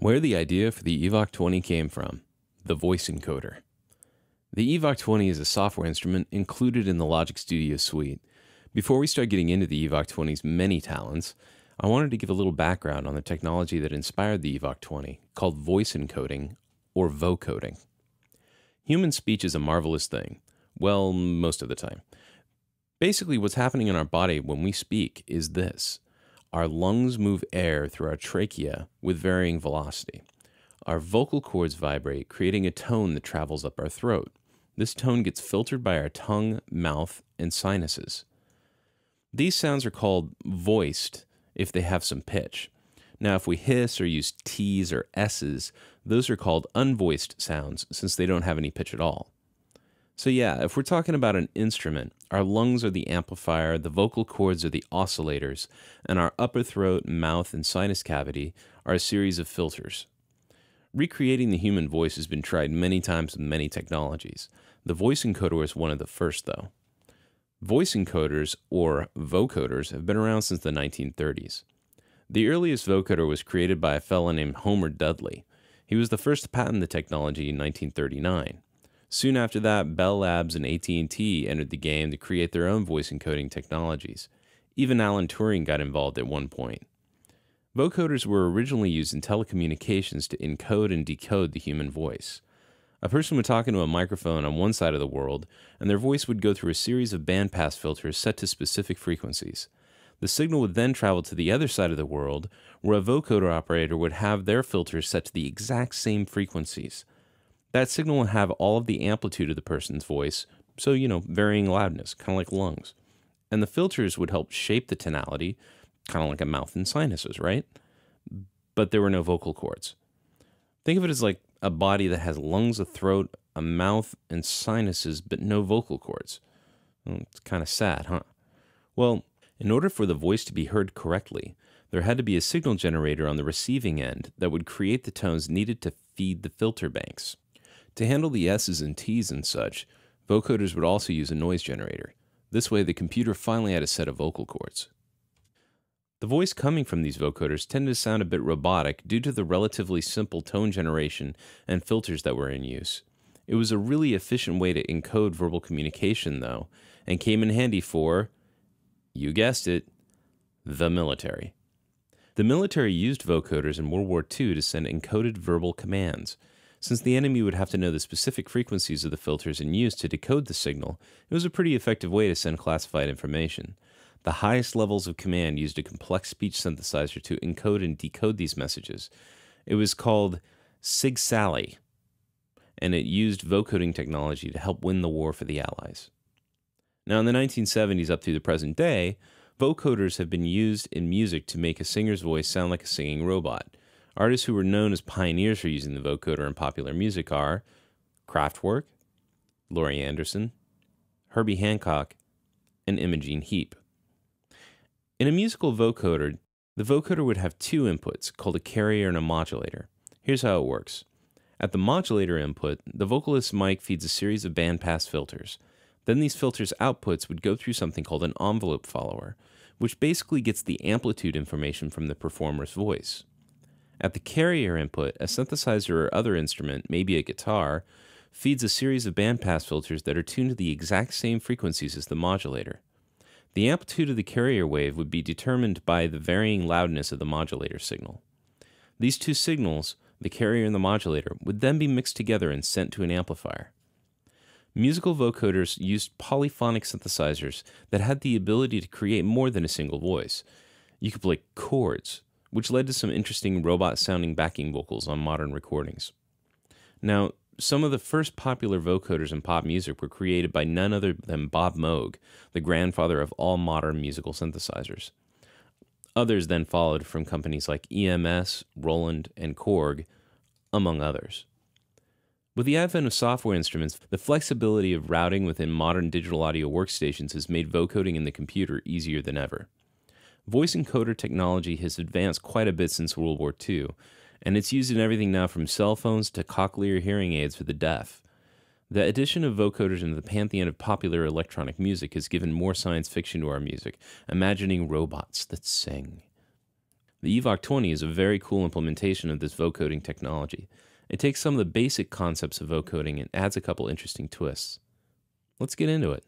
Where the idea for the Evok 20 came from, the voice encoder. The Evok 20 is a software instrument included in the Logic Studio suite. Before we start getting into the Evok 20's many talents, I wanted to give a little background on the technology that inspired the Evok 20, called voice encoding, or vocoding. Human speech is a marvelous thing. Well, most of the time. Basically, what's happening in our body when we speak is this. Our lungs move air through our trachea with varying velocity. Our vocal cords vibrate, creating a tone that travels up our throat. This tone gets filtered by our tongue, mouth, and sinuses. These sounds are called voiced if they have some pitch. Now, if we hiss or use T's or S's, those are called unvoiced sounds since they don't have any pitch at all. So yeah, if we're talking about an instrument, our lungs are the amplifier, the vocal cords are the oscillators, and our upper throat, mouth, and sinus cavity are a series of filters. Recreating the human voice has been tried many times with many technologies. The voice encoder was one of the first, though. Voice encoders, or vocoders, have been around since the 1930s. The earliest vocoder was created by a fellow named Homer Dudley. He was the first to patent the technology in 1939. Soon after that, Bell Labs and AT&T entered the game to create their own voice encoding technologies. Even Alan Turing got involved at one point. Vocoders were originally used in telecommunications to encode and decode the human voice. A person would talk into a microphone on one side of the world, and their voice would go through a series of bandpass filters set to specific frequencies. The signal would then travel to the other side of the world, where a vocoder operator would have their filters set to the exact same frequencies. That signal would have all of the amplitude of the person's voice, so, varying loudness, kind of like lungs. And the filters would help shape the tonality, kind of like a mouth and sinuses, right? But there were no vocal cords. Think of it as like a body that has lungs, a throat, a mouth, and sinuses, but no vocal cords. Well, it's kind of sad, huh? Well, in order for the voice to be heard correctly, there had to be a signal generator on the receiving end that would create the tones needed to feed the filter banks. To handle the S's and T's and such, vocoders would also use a noise generator. This way, the computer finally had a set of vocal cords. The voice coming from these vocoders tended to sound a bit robotic due to the relatively simple tone generation and filters that were in use. It was a really efficient way to encode verbal communication, though, and came in handy for, you guessed it, the military. The military used vocoders in World War II to send encoded verbal commands. Since the enemy would have to know the specific frequencies of the filters in use to decode the signal, it was a pretty effective way to send classified information. The highest levels of command used a complex speech synthesizer to encode and decode these messages. It was called SIG-SALLY, and it used vocoding technology to help win the war for the Allies. Now, in the 1970s up through the present day, vocoders have been used in music to make a singer's voice sound like a singing robot. Artists who were known as pioneers for using the vocoder in popular music are Kraftwerk, Laurie Anderson, Herbie Hancock, and Imogen Heap. In a musical vocoder, the vocoder would have two inputs called a carrier and a modulator. Here's how it works. At the modulator input, the vocalist's mic feeds a series of bandpass filters. Then these filters' outputs would go through something called an envelope follower, which basically gets the amplitude information from the performer's voice. At the carrier input, a synthesizer or other instrument, maybe a guitar, feeds a series of bandpass filters that are tuned to the exact same frequencies as the modulator. The amplitude of the carrier wave would be determined by the varying loudness of the modulator signal. These two signals, the carrier and the modulator, would then be mixed together and sent to an amplifier. Musical vocoders used polyphonic synthesizers that had the ability to create more than a single voice. You could play chords, which led to some interesting robot-sounding backing vocals on modern recordings. Now, some of the first popular vocoders in pop music were created by none other than Bob Moog, the grandfather of all modern musical synthesizers. Others then followed from companies like EMS, Roland, and Korg, among others. With the advent of software instruments, the flexibility of routing within modern digital audio workstations has made vocoding in the computer easier than ever. Voice encoder technology has advanced quite a bit since World War II, and it's used in everything now from cell phones to cochlear hearing aids for the deaf. The addition of vocoders into the pantheon of popular electronic music has given more science fiction to our music, imagining robots that sing. The Evok 20 is a very cool implementation of this vocoding technology. It takes some of the basic concepts of vocoding and adds a couple interesting twists. Let's get into it.